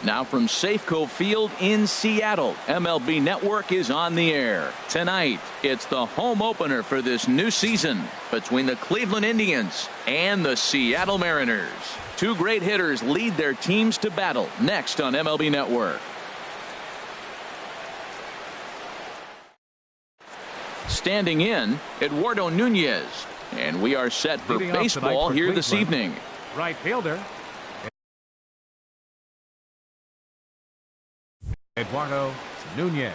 Now from Safeco Field in Seattle, MLB Network is on the air. Tonight, it's the home opener for this new season between the Cleveland Indians and the Seattle Mariners. Two great hitters lead their teams to battle next on MLB Network. Standing in, Eduardo Nunez. And we are set for baseball here this evening. Right fielder, Eduardo Nunez.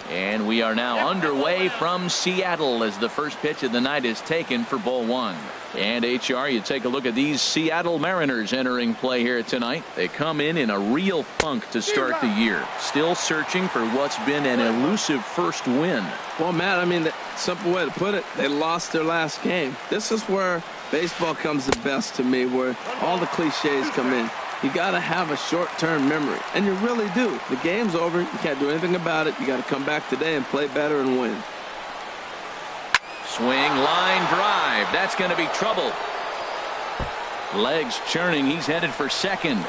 And we are now underway from Seattle as the first pitch of the night is taken for ball one. And HR, you take a look at these Seattle Mariners entering play here tonight. They come in a real funk to start the year. Still searching for what's been an elusive first win. Well, Matt, I mean, the simple way to put it, they lost their last game. This is where baseball comes the best to me, where all the cliches come in. You got to have a short-term memory, and you really do. The game's over. You can't do anything about it. You got to come back today and play better and win. Swing, line drive. That's going to be trouble. Legs churning. He's headed for second.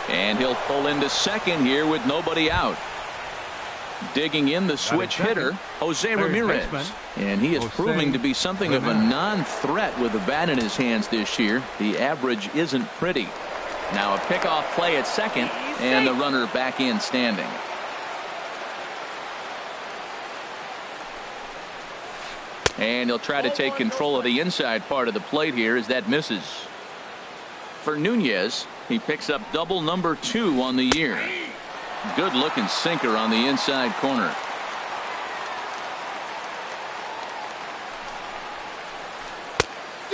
And he'll pull into second here with nobody out. Digging in the switch hitter, Jose Ramirez. And he is proving to be something of a non-threat with the bat in his hands this year. The average isn't pretty. Now a pickoff play at second, and the runner back in standing. And he'll try to take control of the inside part of the plate here as that misses. For Nunez, he picks up double number 2 on the year. Good looking sinker on the inside corner.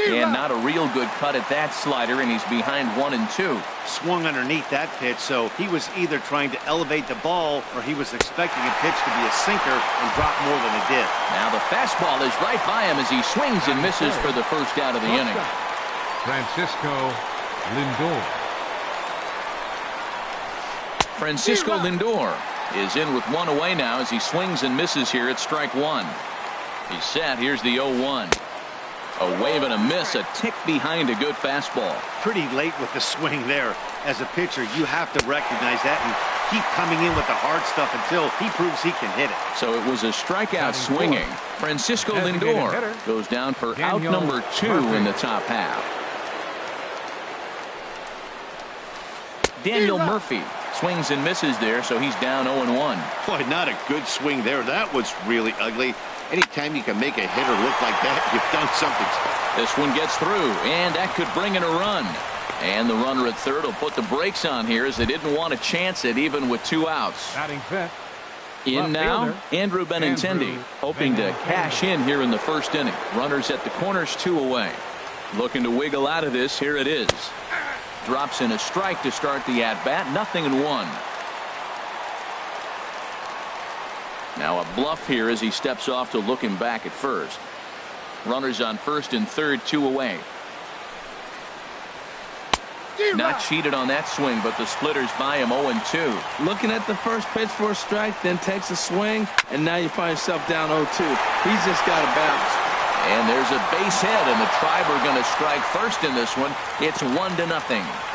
And not a real good cut at that slider, and he's behind 1 and 2. Swung underneath that pitch, so he was either trying to elevate the ball or he was expecting a pitch to be a sinker and drop more than it did. Now the fastball is right by him as he swings and misses for the first out of the inning. Francisco Lindor is in with 1 away now as he swings and misses here at strike 1. He's set. Here's the 0-1. A wave and a miss, a tick behind a good fastball. Pretty late with the swing there. As a pitcher, you have to recognize that and keep coming in with the hard stuff until he proves he can hit it. So it was a strikeout swinging. Francisco Lindor goes down for out number 2 in the top half. Daniel Murphy swings and misses there, so he's down 0-1. Boy, not a good swing there. That was really ugly. Anytime you can make a hitter look like that, you've done something. This one gets through, and that could bring in a run. And the runner at third will put the brakes on here as they didn't want to chance it even with 2 outs. In now, Andrew Benintendi, hoping to cash in here in the first inning. Runners at the corners, 2 away. Looking to wiggle out of this. Here it is. Drops in a strike to start the at-bat. 0-1. Now a bluff here as he steps off to look him back at first. Runners on first and third, 2 away. Not cheated on that swing, but the splitters by him 0-2. Looking at the first pitch for a strike, then takes a swing, and now you find yourself down 0-2. He's just got to bounce. And there's a base hit, and the Tribe are going to strike first in this one. It's 1-0.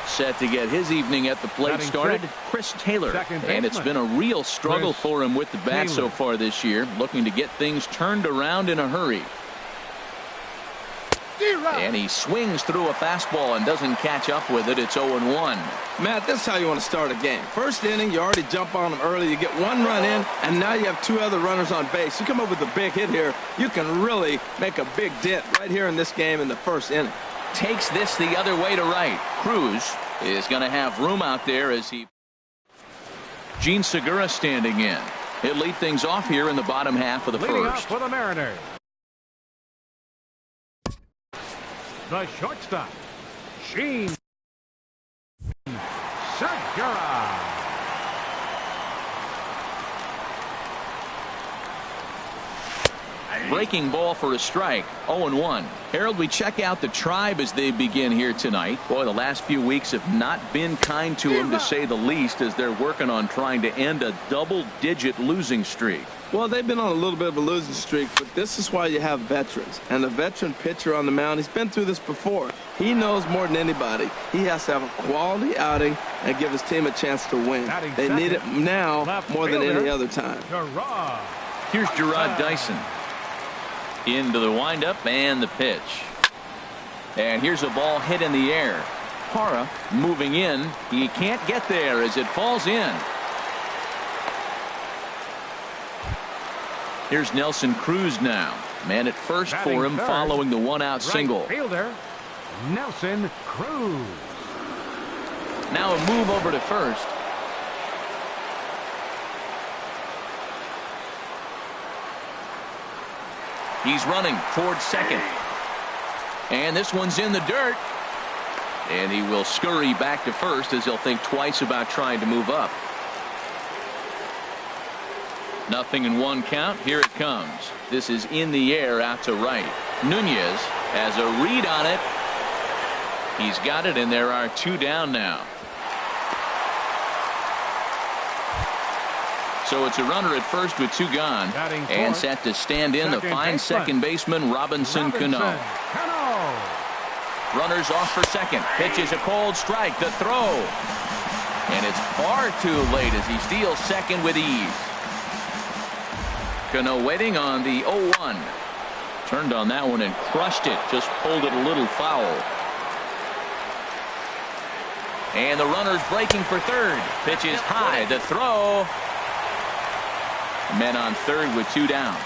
Set to get his evening at the plate started, Chris Taylor. And it's been a real struggle for him with the bat so far this year, looking to get things turned around in a hurry. And he swings through a fastball and doesn't catch up with it. It's 0-1. Matt, this is how you want to start a game. First inning, you already jump on them early. You get 1 run in, and now you have 2 other runners on base. You come up with a big hit here, you can really make a big dent right here in this game in the first inning. Takes this the other way to right. Cruz is going to have room out there as he. Gene Segura standing in. He'll lead things off here in the bottom half of the Leading first. Up for the Mariners, the shortstop, Gene Segura. Breaking ball for a strike. 0-1. Harold, we check out the Tribe as they begin here tonight. Boy, the last few weeks have not been kind to them, to say the least, as they're working on trying to end a double-digit losing streak. Well, they've been on a little bit of a losing streak, but this is why you have veterans. And the veteran pitcher on the mound, he's been through this before. He knows more than anybody. He has to have a quality outing and give his team a chance to win. They need it now more than any other time. Here's Gerard Dyson. Into the windup and the pitch. And here's a ball hit in the air. Parra moving in. He can't get there as it falls in. Here's Nelson Cruz now. Man at first for him following the one-out single. Fielder Nelson Cruz. Now a move over to first. He's running towards second. And this one's in the dirt. And he will scurry back to first as he'll think twice about trying to move up. 0-1 count. Here it comes. This is in the air out to right. Nunez has a read on it. He's got it, and there are 2 down now. So it's a runner at first with 2 gone. And set to stand in the fine second baseman, Robinson Cano. Runners off for second. Pitch is a cold strike. The throw. And it's far too late as he steals second with ease. Cano waiting on the 0-1. Turned on that one and crushed it. Just pulled it a little foul. And the runner's breaking for third. Pitch is high. The throw. Men on third with 2 down.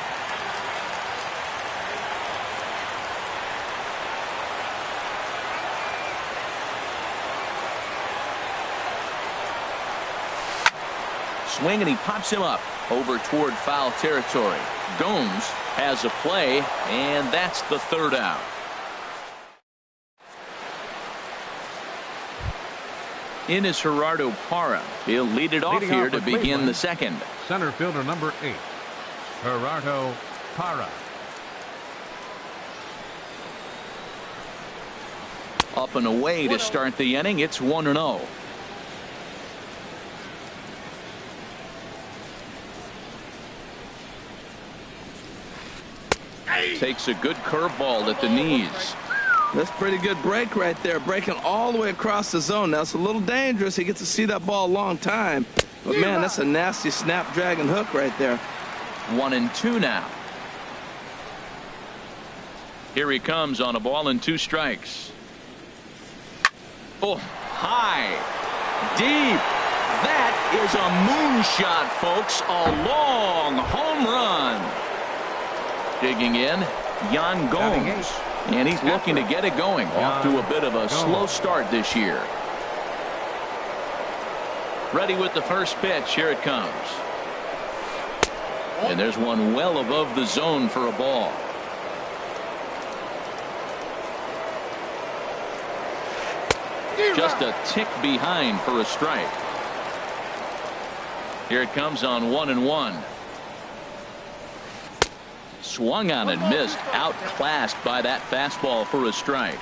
Swing, and he pops him up over toward foul territory. Gomes has a play, and that's the 3rd out. In is Gerardo Parra. He'll lead it off here to begin the second. Center fielder number 8, Gerardo Parra. Up and away to start the inning. It's 1-0. Takes a good curveball at the knees. That's a pretty good break right there, breaking all the way across the zone. Now it's a little dangerous. He gets to see that ball a long time. But man, that's a nasty snapdragon hook right there. 1-2 now. Here he comes on a ball and 2 strikes. Oh, high, deep. That is a moonshot, folks. A long home run. Digging in, Yan Gomes. And he's looking to get it going. Off to a bit of a slow start this year. Ready with the first pitch. Here it comes. And there's one well above the zone for a ball. Just a tick behind for a strike. Here it comes on 1-1. Swung on and missed. Outclassed by that fastball for a strike.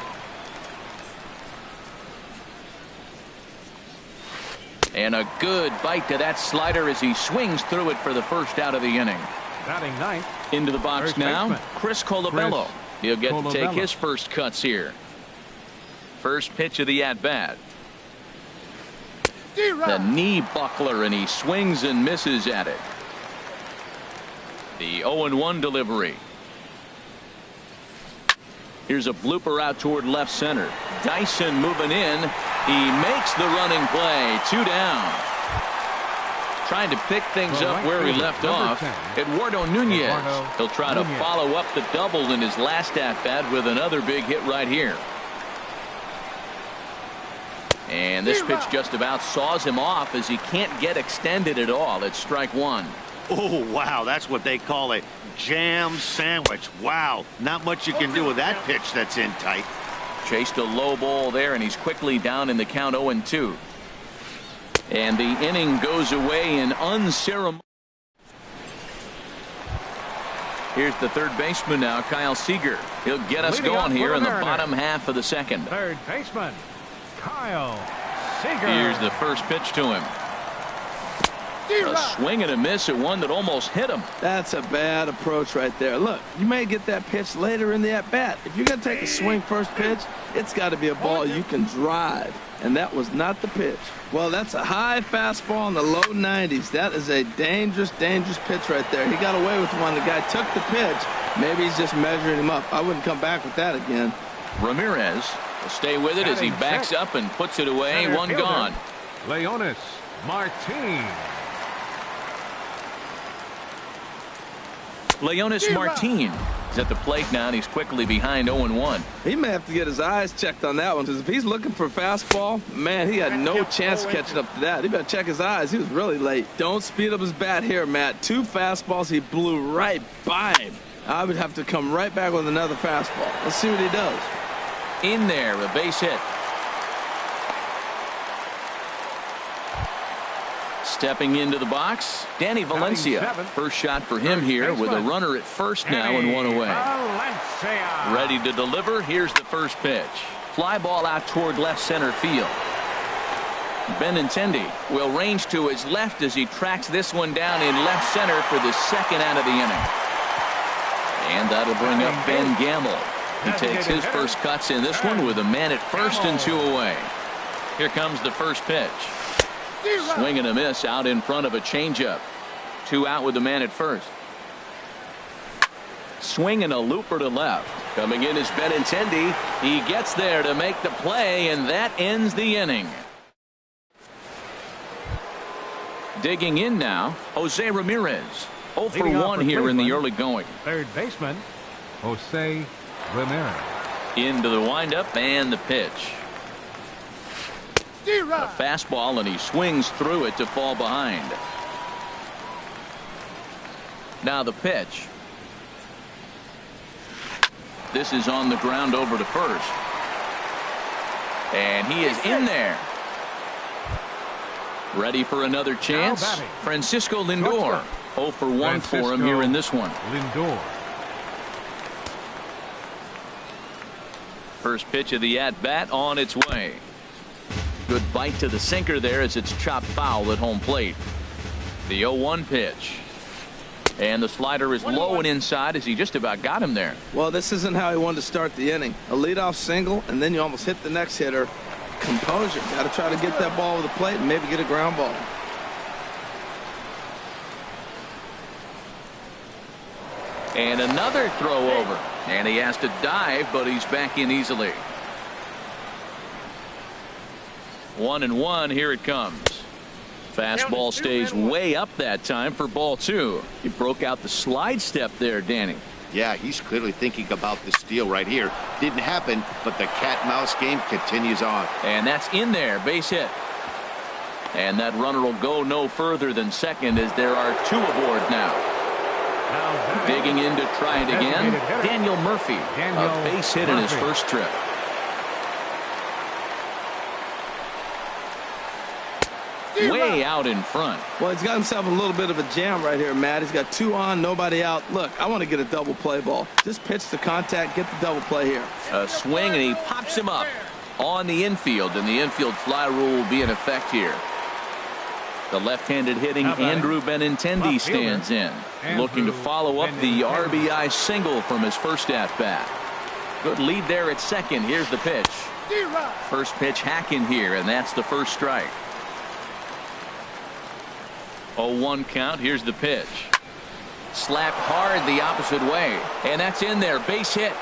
And a good bite to that slider as he swings through it for the first out of the inning. Batting ninth. Into the box now, Chris Colabello. He'll get to take his first cuts here. First pitch of the at-bat. The knee buckler, and he swings and misses at it. The 0-1 delivery. Here's a blooper out toward left center. Dyson moving in. He makes the running play. 2 down. Trying to pick things up where he left off. Eduardo Nunez. He'll try to follow up the double in his last at-bat with another big hit right here. And this pitch just about saws him off as he can't get extended at all. It's strike 1. Oh, wow. That's what they call a jam sandwich. Wow. Not much you can do with that pitch that's in tight. Chased a low ball there, and he's quickly down in the count 0-2. And the inning goes away in unceremonious. Here's the third baseman now, Kyle Seager. He'll get us going here in the bottom half of the second. Third baseman, Kyle Seager. Here's the first pitch to him. A swing and a miss at one that almost hit him. That's a bad approach right there. Look, you may get that pitch later in the at-bat. If you're going to take a swing first pitch, it's got to be a ball you can drive. And that was not the pitch. Well, that's a high fastball in the low 90s. That is a dangerous, dangerous pitch right there. He got away with one. The guy took the pitch. Maybe he's just measuring him up. I wouldn't come back with that again. Ramirez will stay with it as he backs up and puts it away. One gone. Leonys Martin. Leonys Martin is at the plate now, and he's quickly behind 0-1. He may have to get his eyes checked on that one, because if he's looking for a fastball, man, he had no chance catching up to that. He better check his eyes. He was really late. Don't speed up his bat here, Matt. 2 fastballs, he blew right by him. I would have to come right back with another fastball. Let's see what he does. In there, a base hit. Stepping into the box, Danny Valencia. First shot for him here with a runner at first now and one away. Ready to deliver. Here's the first pitch. Fly ball out toward left center field. Benintendi will range to his left as he tracks this one down in left center for the second out of the inning. And that'll bring up Ben Gamble. He takes his first cuts in this one with a man at first and 2 away. Here comes the first pitch. Swing and a miss out in front of a changeup. 2 out with the man at first. Swing and a looper to left. Coming in is Benintendi. He gets there to make the play, and that ends the inning. Digging in now, Jose Ramirez. 0 for 1 here in the early going. Third baseman, Jose Ramirez. Into the windup and the pitch. A fastball, and he swings through it to fall behind. Now the pitch. This is on the ground over to first. And he is in there. Ready for another chance. Francisco Lindor. 0 for 1 for him here in this one. Lindor. First pitch of the at-bat on its way. Good bite to the sinker there as it's chopped foul at home plate. The 0-1 pitch. And the slider is low and inside as he just about got him there. Well, this isn't how he wanted to start the inning. A leadoff single, and then you almost hit the next hitter. Composure. Got to try to get that ball over the plate and maybe get a ground ball. And another throw over. And he has to dive, but he's back in easily. 1-1, here it comes. Fastball stays way up that time for ball 2. He broke out the slide step there, Danny. Yeah, he's clearly thinking about the steal right here. Didn't happen, but the cat-mouse game continues on. And that's in there, base hit. And that runner will go no further than second as there are 2 aboard now. Digging in to try it again, Daniel Murphy. A base hit in his first trip. Way out in front. Well, he's got himself a little bit of a jam right here, Matt. He's got 2 on, nobody out. Look, I want to get a double play ball. Just pitch the contact, get the double play here. A swing, and he pops him up on the infield, and the infield fly rule will be in effect here. The left-handed hitting Andrew Benintendi stands in, looking to follow up the RBI single from his first at-bat. Good lead there at second. Here's the pitch. First pitch hack in here, and that's the first strike. 0-1 count. Here's the pitch. Slapped hard the opposite way, and that's in there. Base hit.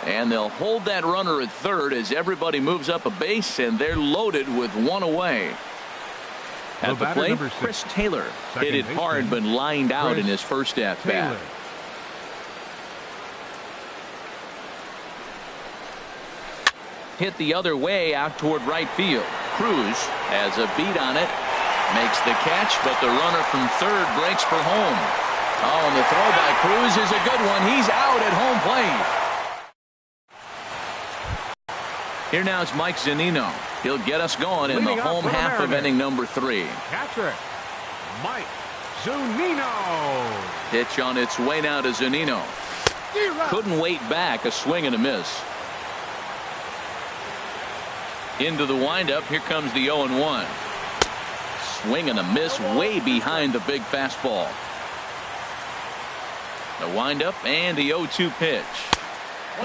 And they'll hold that runner at third as everybody moves up a base, and they're loaded with 1 away. At the plate, Chris Taylor hit it hard but lined out in his first at-bat. Hit the other way out toward right field. Cruz has a beat on it, makes the catch, but the runner from third breaks for home. Oh, and the throw by Cruz is a good one. He's out at home plate. Here now is Mike Zunino. He'll get us going in the home half of inning number 3. Catcher, Mike Zunino. Pitch on its way now to Zunino. Couldn't wait back. A swing and a miss. Into the windup. Here comes the 0-1. Swing and a miss way behind the big fastball. The windup and the 0-2 pitch.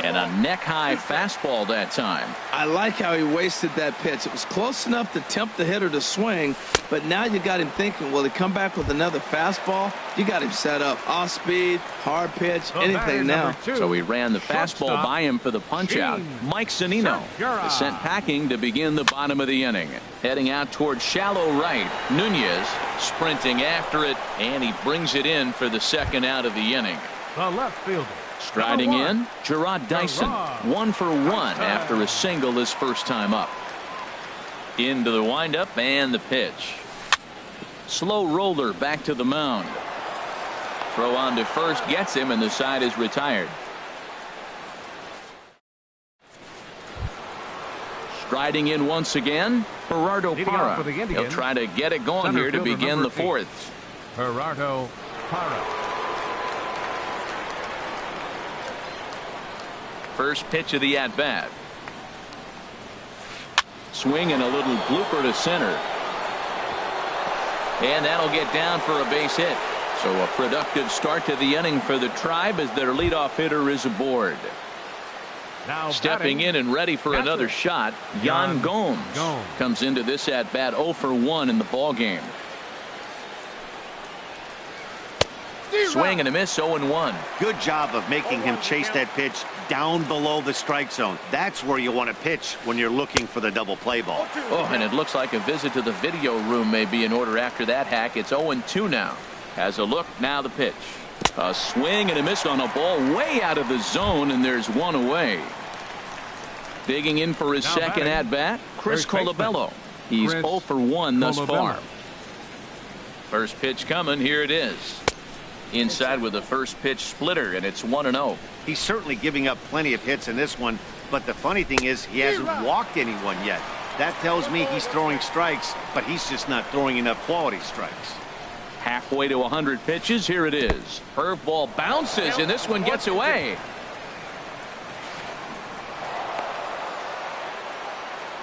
And a neck-high fastball that time. I like how he wasted that pitch. It was close enough to tempt the hitter to swing, but now you got him thinking, will he come back with another fastball? You got him set up. Off speed, hard pitch, anything now. So he ran the fastball by him for the punch-out. Mike Zunino is sent packing to begin the bottom of the inning. Heading out toward shallow right. Nunez sprinting after it, and he brings it in for the second out of the inning. The left fielder. Striding in, Jarrod Dyson, 1 for 1 after a single his first time up. Into the windup and the pitch. Slow roller back to the mound. Throw on to first gets him, and the side is retired. Striding in once again, Gerardo Parra. He'll try to get it going here to begin the fourth. Gerardo Parra. First pitch of the at-bat. Swing and a little blooper to center. And that'll get down for a base hit. So a productive start to the inning for the Tribe as their leadoff hitter is aboard. Now stepping in and ready for another shot, Yan Gomes comes into this at-bat 0 for 1 in the ballgame. Swing and a miss, 0-1. Good job of making him chase that pitch down below the strike zone. That's where you want to pitch when you're looking for the double play ball. Oh, and it looks like a visit to the video room may be in order after that hack. It's 0-2 now. Has a look, now the pitch. A swing and a miss on a ball way out of the zone, and there's one away. Digging in for his second at-bat, Chris Colabello. He's 0 for 1 thus far. First pitch coming, here it is. Inside with the first pitch splitter, and it's 1-0. He's certainly giving up plenty of hits in this one, but the funny thing is he hasn't walked anyone yet. That tells me he's throwing strikes, but he's just not throwing enough quality strikes. Halfway to 100 pitches, here it is. Curveball bounces, and this one gets away.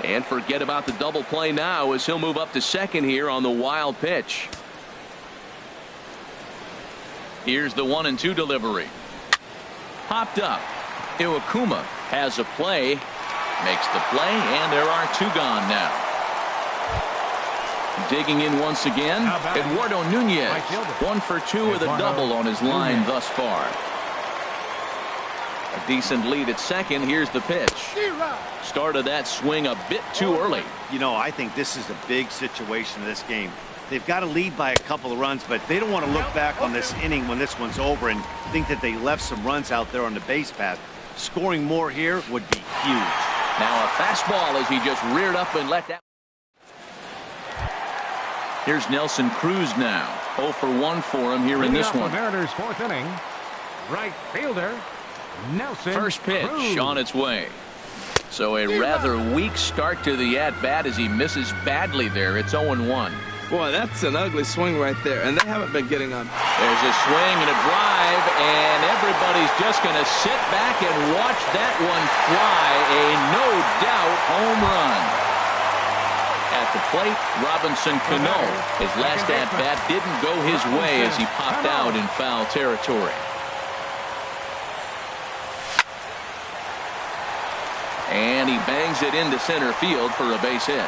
And forget about the double play now as he'll move up to second here on the wild pitch. Here's the 1-2 delivery. Popped up. Iwakuma has a play. Makes the play, and there are 2 gone now. Digging in once again, Eduardo Nunez. 1 for 2 with a double on his line thus far. A decent lead at second. Here's the pitch. Started that swing a bit too early. You know, I think this is a big situation in this game. They've got to lead by a couple of runs, but they don't want to look back on this inning when this one's over and think that they left some runs out there on the base path. Scoring more here would be huge. Now a fastball as he just reared up and let that. Here's Nelson Cruz now. 0 for 1 for him here in this one. Mariners' 4th inning. Right fielder Nelson First pitch Cruz. On its way. So a rather weak start to the at-bat as he misses badly there. It's 0-1. Boy, that's an ugly swing right there, and they haven't been getting on. There's a swing and a drive, and everybody's just going to sit back and watch that one fly. A no-doubt home run. At the plate, Robinson Cano. His last at-bat didn't go his way as he popped out in foul territory. And he bangs it into center field for a base hit.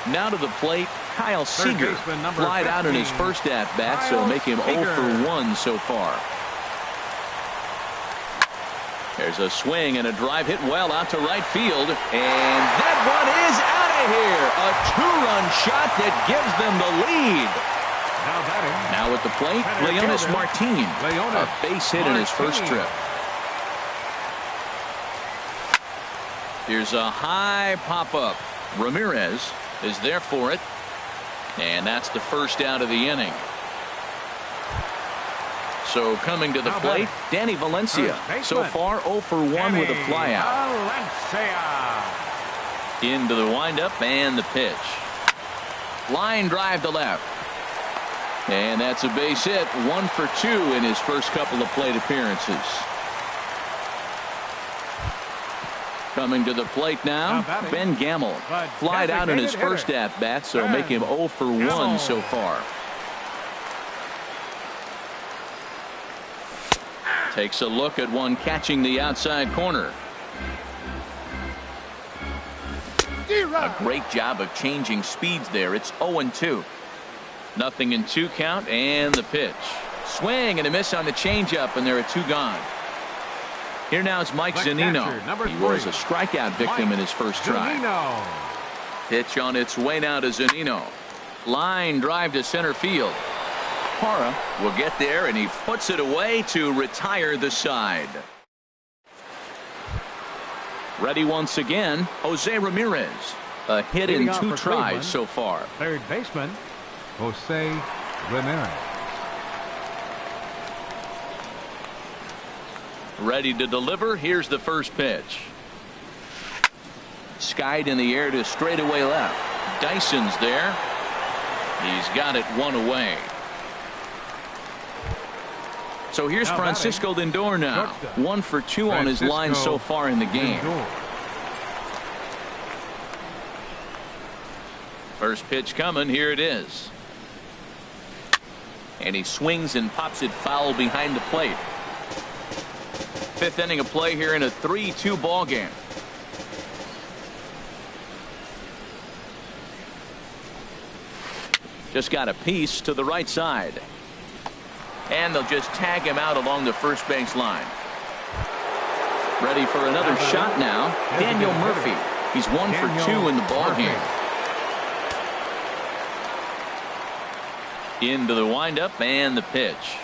Now to the plate, Kyle Seager. Flied out in his first at-bat, so make him 0 for 1 so far. There's a swing and a drive hit well out to right field. And that one is out of here. A 2-run shot that gives them the lead. Now at the plate, Leonys Martin. A base hit in his first trip. Here's a high pop-up. Ramirez is there for it. And that's the first out of the inning. So coming to the plate, Danny Valencia. So far 0 for 1 with a flyout. Into the windup and the pitch. Line drive to left. And that's a base hit. 1 for 2 in his first couple of plate appearances. Coming to the plate now, Ben Gamel. Flied out in his first at-bat, so make him 0 for 1 so far. Takes a look at one catching the outside corner. A great job of changing speeds there. It's 0-2. Nothing in 2 count, and the pitch. Swing and a miss on the changeup, and there are 2 gone. Here now is Mike Zunino. He was a strikeout victim in his first try. Pitch on its way now to Zunino. Line drive to center field. Parra will get there, and he puts it away to retire the side. Ready once again, Jose Ramirez. A hit in 2 tries so far. Third baseman, Jose Ramirez. Ready to deliver. Here's the first pitch. Skied in the air to straightaway left. Dyson's there. He's got it 1 away. So here's Francisco Lindor now. 1 for 2 on his line so far in the game. First pitch coming. Here it is. And he swings and pops it foul behind the plate. 5th inning of play here in a 3-2 ball game. Just got a piece to the right side. And they'll just tag him out along the first base line. Ready for another shot now. Daniel Murphy. He's 1 for 2 in the ball game. Into the windup and the pitch.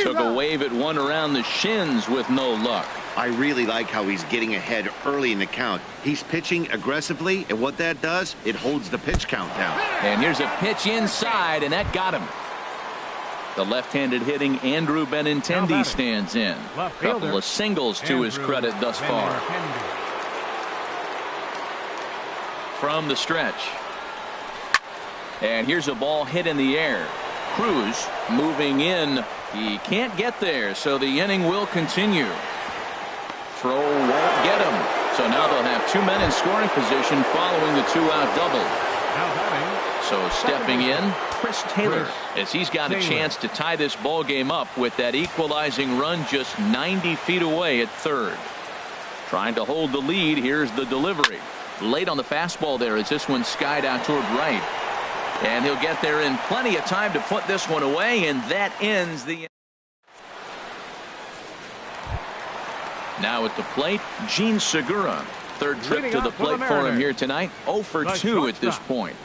Took a wave at one around the shins with no luck. I really like how he's getting ahead early in the count. He's pitching aggressively, and what that does, it holds the pitch count down. And here's a pitch inside, and that got him. The left-handed hitting Andrew Benintendi stands in. Couple of singles to his credit thus far. From the stretch. And here's a ball hit in the air. Cruz moving in. He can't get there, so the inning will continue. Throw won't get him. So now they'll have 2 men in scoring position following the 2-out double. So stepping in, Chris Taylor, as he's got a chance to tie this ball game up with that equalizing run just 90 feet away at third. Trying to hold the lead. Here's the delivery. Late on the fastball there as this one skied out toward right. And he'll get there in plenty of time to put this one away, and that ends the. Now at the plate, Gene Segura. Third trip to the plate for him here tonight. 0 for 2 at this point.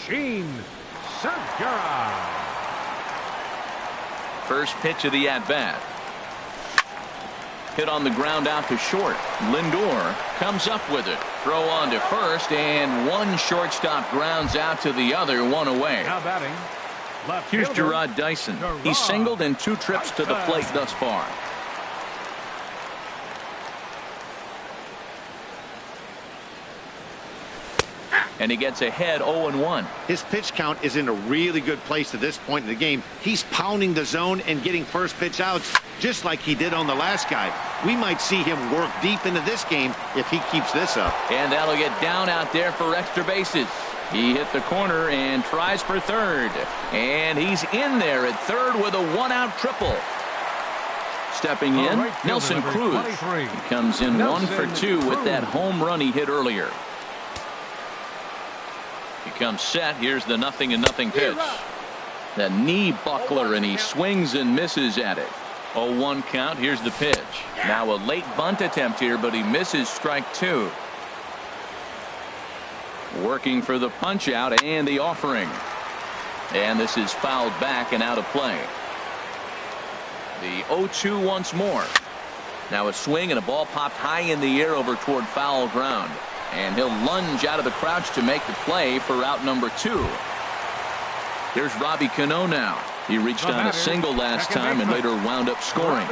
Gene Segura. First pitch of the at-bat. Hit on the ground out to short. Lindor comes up with it. Throw on to first, and one shortstop grounds out to the other, 1 away. Now batting, here's Jarrod Dyson. He's singled in 2 trips to the plate thus far. And he gets ahead 0-1. His pitch count is in a really good place at this point in the game. He's pounding the zone and getting first pitch outs just like he did on the last guy. We might see him work deep into this game if he keeps this up. And that'll get down out there for extra bases. He hit the corner and tries for third. And he's in there at third with a 1-out triple. Stepping in, Nelson Cruz. He comes in 1 for 2 with that home run he hit earlier. He comes set. Here's the 0-0 pitch. The knee buckler, and he swings and misses at it. 0-1 count. Here's the pitch. Now a late bunt attempt here, but he misses strike 2. Working for the punch out and the offering. And this is fouled back and out of play. The 0-2 once more. Now a swing and a ball popped high in the air over toward foul ground. And he'll lunge out of the crouch to make the play for out number 2. Here's Robbie Cano now. He reached on a single last time and later wound up scoring.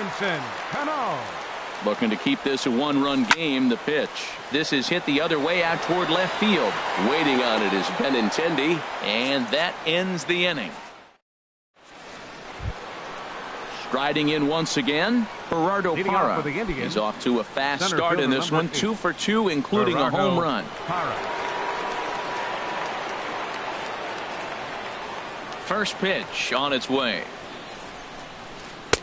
Looking to keep this a one-run game. The pitch. This is hit the other way out toward left field. Waiting on it is Benintendi. And that ends the inning. Striding in once again, Gerardo Parra. He's off to a fast start in this one. 2 for 2, including a home run. First pitch on its way.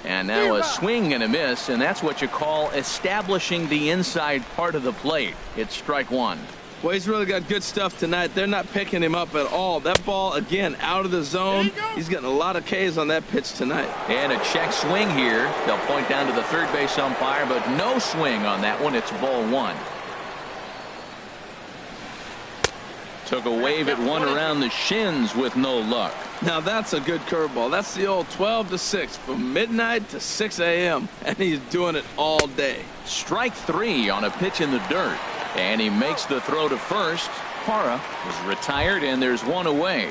And now a swing and a miss, and that's what you call establishing the inside part of the plate. It's strike one. Well, he's really got good stuff tonight. They're not picking him up at all. That ball, again, out of the zone. He's getting a lot of Ks on that pitch tonight. And a check swing here. They'll point down to the third base umpire, but no swing on that one. It's ball one. Took a wave at one around the shins with no luck. Now that's a good curveball. That's the old 12 to 6 from midnight to 6 a.m. and he's doing it all day. Strike three on a pitch in the dirt, and he makes the throw to first. Parra was retired, and there's one away.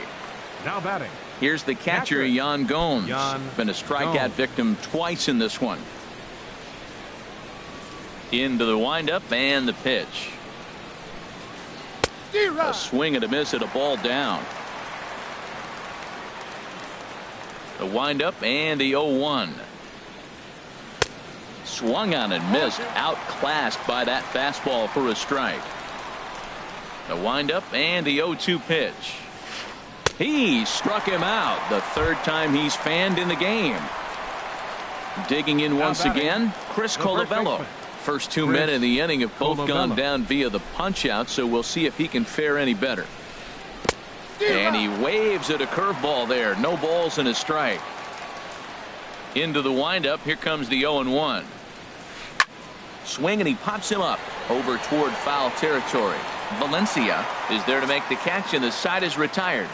Now batting. Here's the catcher, Yan Gomes. Been a strikeout victim twice in this one. Into the windup and the pitch. A swing and a miss at a ball down. The windup and the 0-1. Swung on and missed. Outclassed by that fastball for a strike. The windup and the 0-2 pitch. He struck him out. The third time he's fanned in the game. Digging in once again, Chris Colabello. First two men in the inning have both gone down via the punch out, so we'll see if he can fare any better. And he waves at a curveball there. No balls and a strike. Into the windup. Here comes the 0-1. Swing, and he pops him up over toward foul territory. Valencia is there to make the catch, and the side is retired.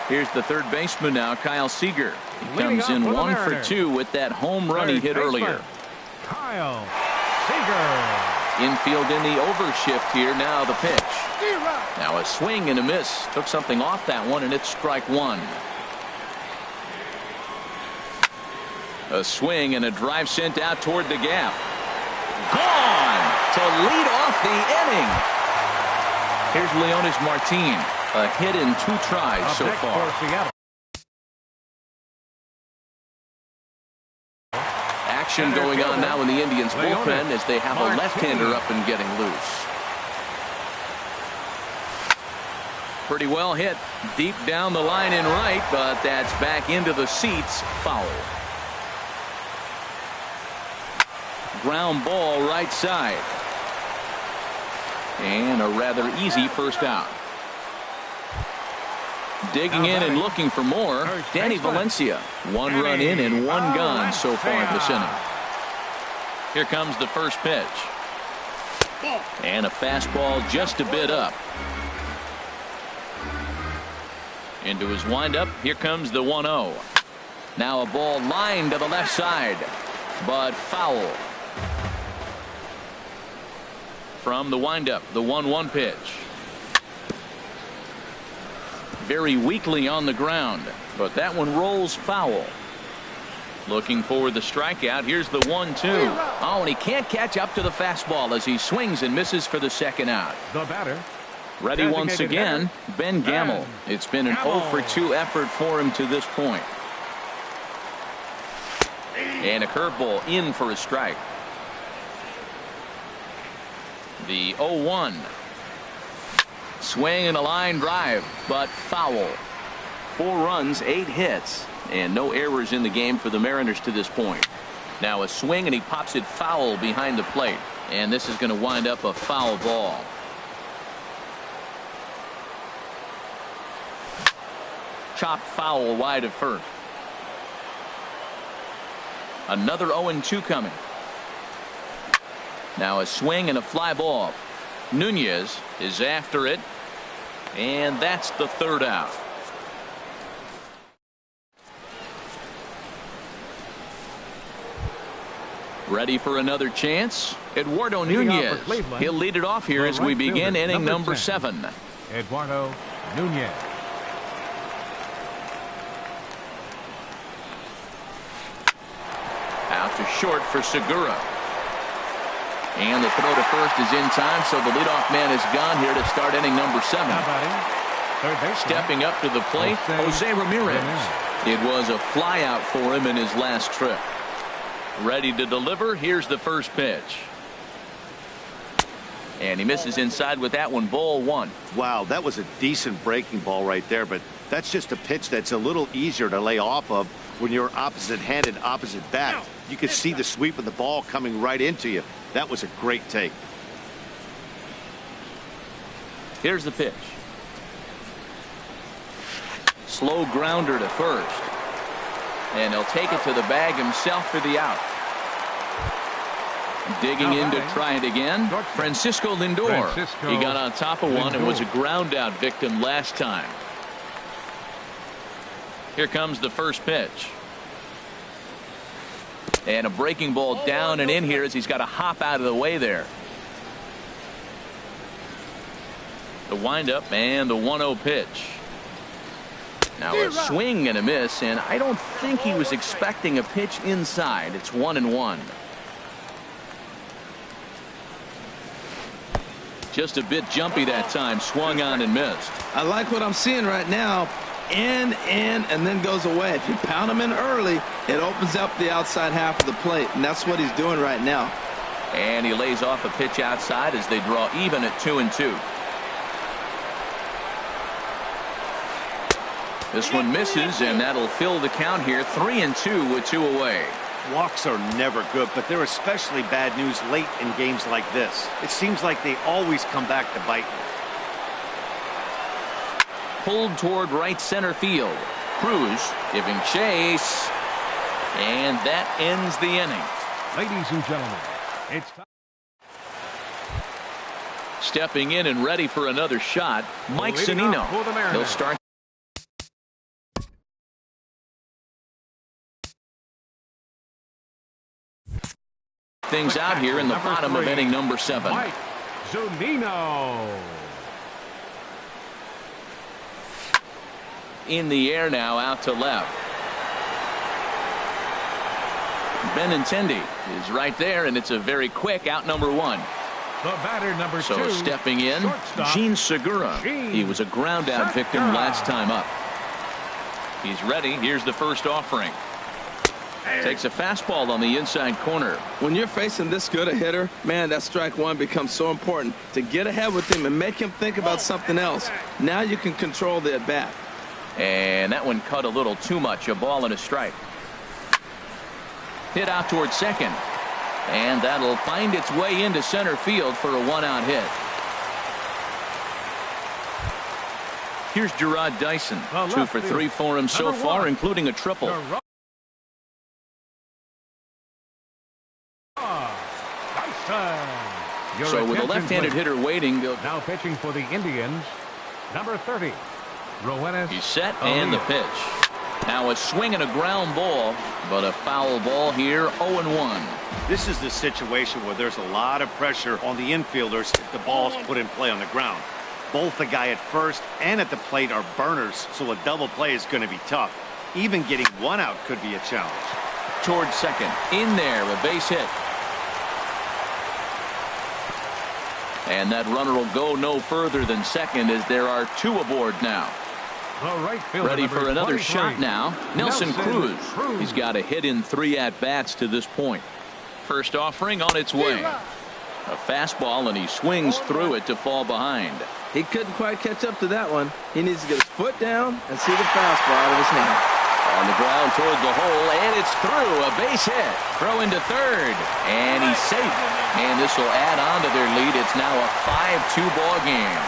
Here's the third baseman now, Kyle Seager. He comes in 1 for 2 with that home run he hit earlier. Kyle Seager. Infield in the overshift here. Now the pitch. Now a swing and a miss. Took something off that one, and it's strike one. A swing and a drive sent out toward the gap. Gone to lead off the inning. Here's Leonys Martin. A hit in 2 tries so far. Action going on now in the Indians bullpen as they have a left-hander up and getting loose. Pretty well hit deep down the line in right, but that's back into the seats. Foul. Ground ball right side. And a rather easy first out. Digging in and looking for more, Danny Valencia. 1 run in and 1 gone so far this inning. Here comes the first pitch. And a fastball just a bit up. Into his windup. Here comes the 1-0. Now a ball lined to the left side, but foul. From the windup, the 1-1 pitch. Very weakly on the ground, but that one rolls foul. Looking for the strikeout. Here's the 1-2. Oh, and he can't catch up to the fastball as he swings and misses for the second out. The batter. Ready once again, Ben Gamel. It's been an 0 for 2 effort for him to this point. And a curveball in for a strike. The 0-1. Swing and a line drive, but foul. 4 runs, 8 hits, and no errors in the game for the Mariners to this point. Now a swing, and he pops it foul behind the plate, and this is going to wind up a foul ball. Chopped foul wide of first. Another 0-2 coming. Now a swing and a fly ball. Nunez is after it, and that's the third out. Ready for another chance? Eduardo Nunez. He'll lead it off here as we begin inning number 7. Eduardo Nunez. out to short for Segura. And the throw to first is in time, so the leadoff man is gone here to start inning number 7. Stepping up to the plate, Jose Ramirez. It was a flyout for him in his last trip. Ready to deliver. Here's the first pitch. And he misses inside with that one. Ball 1. Wow, that was a decent breaking ball right there, but that's just a pitch that's a little easier to lay off of when you're opposite-handed, opposite bat. You could see the sweep of the ball coming right into you. That was a great take. Here's the pitch. Slow grounder to first. And he'll take it to the bag himself for the out. Digging in to try it again, Francisco Lindor. He got on top of one and was a ground out victim last time. Here comes the first pitch. And a breaking ball down and in here as he's got to hop out of the way there. The windup and the 1-0 pitch. Now a swing and a miss, and I don't think he was expecting a pitch inside. It's 1-1. Just a bit jumpy that time. Swung on and missed. I like what I'm seeing right now. In, and then goes away. If you pound him in early, it opens up the outside half of the plate, and that's what he's doing right now. And he lays off a pitch outside as they draw even at 2-2. This one misses, and that'll fill the count here. 3-2 with 2 away. Walks are never good, but they're especially bad news late in games like this. It seems like they always come back to bite you. Pulled toward right center field. Cruz giving chase, and that ends the inning. Ladies and gentlemen, it's time. Stepping in and ready for another shot, Mike Zunino. He'll start things out here in the bottom of inning number 7. Mike Zunino. In the air now, out to left. Benintendi is right there, and it's a very quick out, number 1. The batter, number 2. So stepping in, Jean Segura. He was a ground out victim last time up. He's ready. Here's the first offering. Takes a fastball on the inside corner. When you're facing this good a hitter, man, that strike one becomes so important to get ahead with him and make him think about something else. Now you can control the at bat. And that one cut a little too much. A ball and a strike. Hit out towards second. And that'll find its way into center field for a 1-out hit. Here's Gerard Dyson. 2 for 3 for him so far, including a triple. So with a left-handed hitter waiting, now pitching for the Indians, number 30. He's set, and the pitch. Now a swing and a ground ball, but a foul ball here. 0-1. This is the situation where there's a lot of pressure on the infielders if the ball's put in play on the ground. Both the guy at first and at the plate are burners, so a double play is going to be tough. Even getting 1 out could be a challenge. Towards second. In there, a base hit. And that runner will go no further than second as there are 2 aboard now. Ready for another shot now. Nelson Cruz. He's got a hit in 3 at-bats to this point. First offering on its way. A fastball, and he swings through it to fall behind. He couldn't quite catch up to that one. He needs to get his foot down and see the fastball out of his hand. On the ground toward the hole, and it's through. A base hit. Throw into third, and he's safe. And this will add on to their lead. It's now a 5-2 ball game.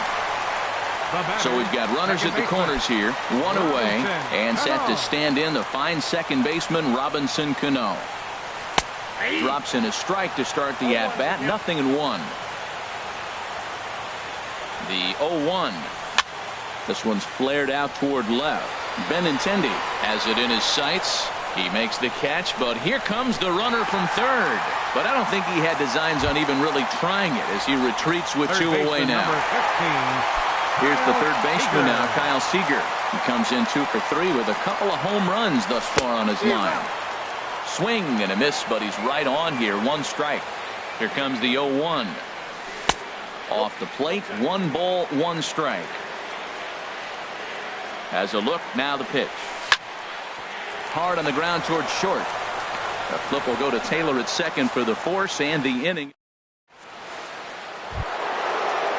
So we've got runners at the corners here, 1 away, and set to stand in the fine second baseman Robinson Cano. Drops in a strike to start the at-bat. 0-1. The 0-1. This one's flared out toward left. Benintendi has it in his sights. He makes the catch, but here comes the runner from third. But I don't think he had designs on even really trying it as he retreats with 2 away now. Here's the third baseman now, Kyle Seager. He comes in 2 for 3 with a couple of home runs thus far on his line. Swing and a miss, but he's right on here. 1 strike. Here comes the 0-1. Off the plate, 1 ball, 1 strike. Has a look, now the pitch. Hard on the ground towards short. The flip will go to Taylor at second for the force, and the inning.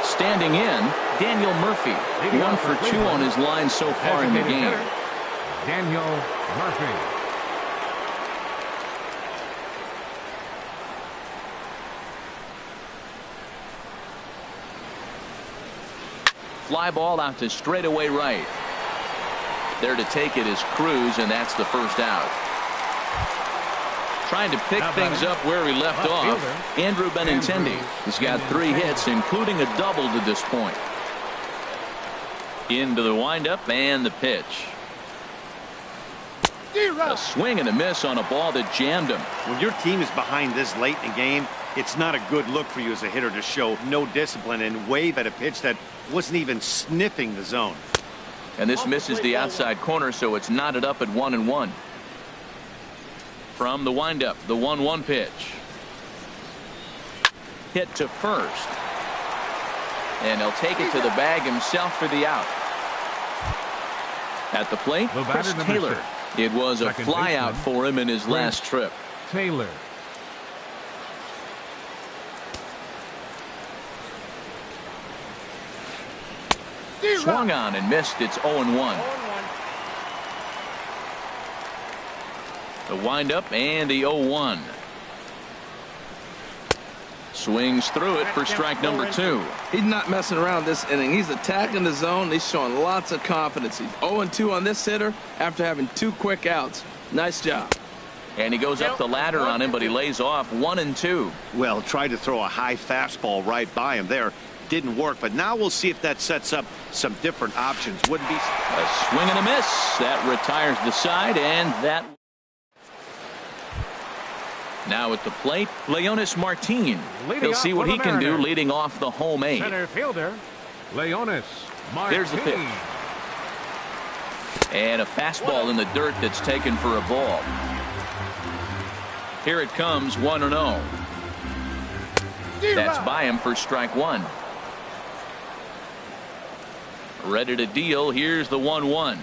Standing in, Daniel Murphy. 1 for 2 on his line so far in the game. Daniel Murphy. Fly ball out to straightaway right. There to take it is Cruz, and that's the first out. Trying to pick things up where he left off, Andrew Benintendi. He's got 3 hits, including a double to this point. Into the windup and the pitch. A swing and a miss on a ball that jammed him. When your team is behind this late in the game, it's not a good look for you as a hitter to show no discipline and wave at a pitch that wasn't even sniffing the zone. And this misses the outside corner, so it's knotted up at 1-1. From the windup, the 1-1 pitch. Hit to first. And he'll take it to the bag himself for the out. At the plate, Chris Taylor. It was a fly out for him in his last trip. Taylor. Swung on and missed. It's 0-1. The windup and the 0-1. Swings through it for strike number 2. He's not messing around this inning. He's attacking the zone. He's showing lots of confidence. He's 0-2 on this hitter after having 2 quick outs. Nice job. And he goes up the ladder on him, but he lays off 1-2. Well, tried to throw a high fastball right by him there. Didn't work, but now we'll see if that sets up some different options. Wouldn't be a swing and a miss. That retires the side, and that. Now at the plate, Leonys Martin. He'll see what he can do leading off the home 8. Center fielder, Leonys Martin. There's the pitch. And a fastball in the dirt that's taken for a ball. Here it comes, 1-0. That's by him for strike 1. Ready to deal. Here's the 1-1.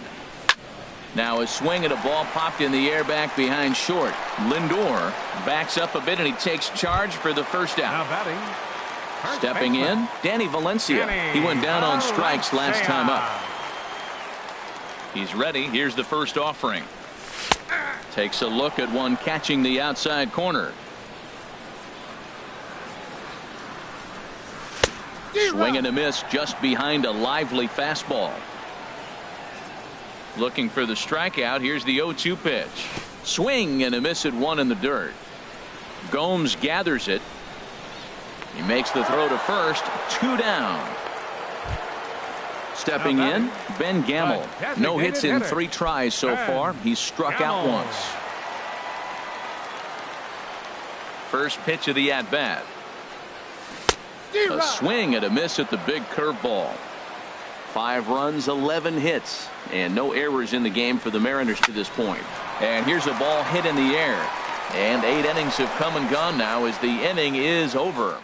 Now a swing at a ball popped in the air back behind short. Lindor backs up a bit, and he takes charge for the first out. Now batting. Stepping in, Danny Valencia. He went down on strikes last time up. He's ready. Here's the first offering. Takes a look at one catching the outside corner. Swing and a miss just behind a lively fastball. Looking for the strikeout. Here's the 0-2 pitch. Swing and a miss at 1 in the dirt. Gomes gathers it. He makes the throw to first. 2 down. Stepping in, Ben Gamel. No hits in 3 tries so far. He's struck out once. First pitch of the at-bat. A swing and a miss at the big curveball. 5 runs, 11 hits, and no errors in the game for the Mariners to this point. And here's a ball hit in the air. And 8 innings have come and gone now as the inning is over.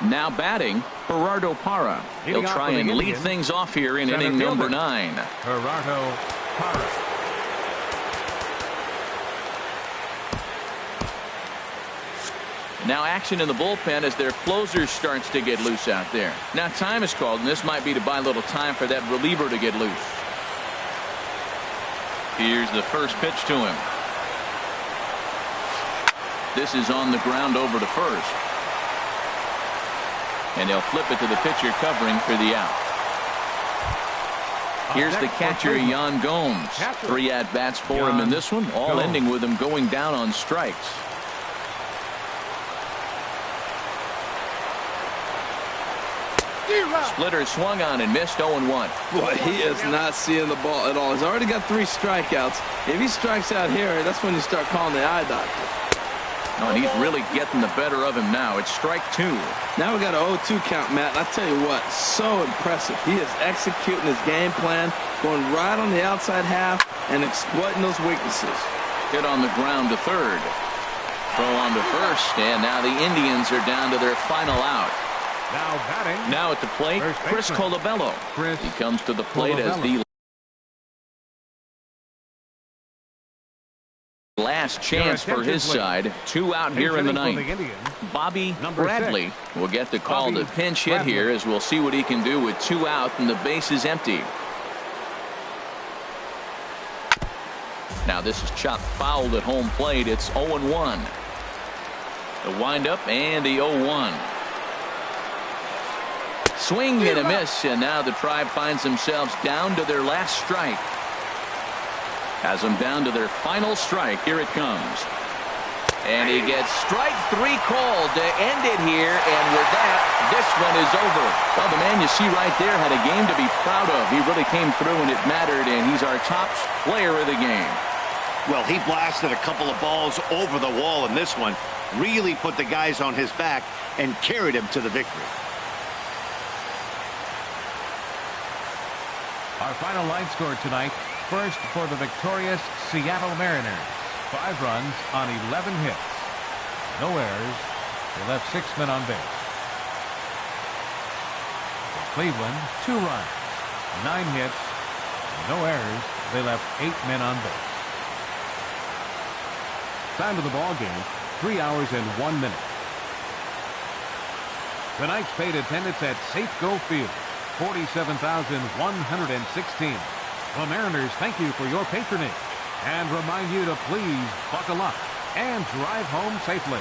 Now batting, Gerardo Parra. He'll try and lead things off here in inning number 9. Gerardo Parra. Now action in the bullpen as their closer starts to get loose out there. Now time is called, and this might be to buy a little time for that reliever to get loose. Here's the first pitch to him. This is on the ground over to first. And they'll flip it to the pitcher covering for the out. Here's the catcher, Yan Gomes. 3 at-bats for him in this one, all ending with him going down on strikes. Splitter swung on and missed 0-1. Boy, he is not seeing the ball at all. He's already got 3 strikeouts. If he strikes out here, that's when you start calling the eye doctor. Oh, and he's really getting the better of him now. It's strike 2. Now we got an 0-2 count, Matt. And I tell you what, so impressive. He is executing his game plan, going right on the outside half and exploiting those weaknesses. Hit on the ground to third. Throw on to first, and now the Indians are down to their final out. Now batting. Now at the plate, Chris Colabello. He comes to the plate as the last chance for his side. 2 out here in the ninth. Bobby Bradley will get the call to pinch hit here, as we'll see what he can do with 2 out and the base is empty. Now this is chopped fouled at home plate. It's 0-1. The windup and the 0-1. Swing and a miss, and now the Tribe finds themselves down to their last strike. Has them down to their final strike. Here it comes. And he gets strike 3 called to end it here, and with that, this one is over. Well, the man you see right there had a game to be proud of. He really came through and it mattered, and he's our top player of the game. Well, he blasted a couple of balls over the wall in this one, really put the guys on his back and carried him to the victory. Our final line score tonight. First for the victorious Seattle Mariners. 5 runs on 11 hits. No errors. They left 6 men on base. For Cleveland, 2 runs, 9 hits, no errors. They left 8 men on base. Time of the ball game, 3 hours and 1 minute. Tonight's paid attendance at Safeco Field, 47,116. The Mariners thank you for your patronage and remind you to please buckle up and drive home safely.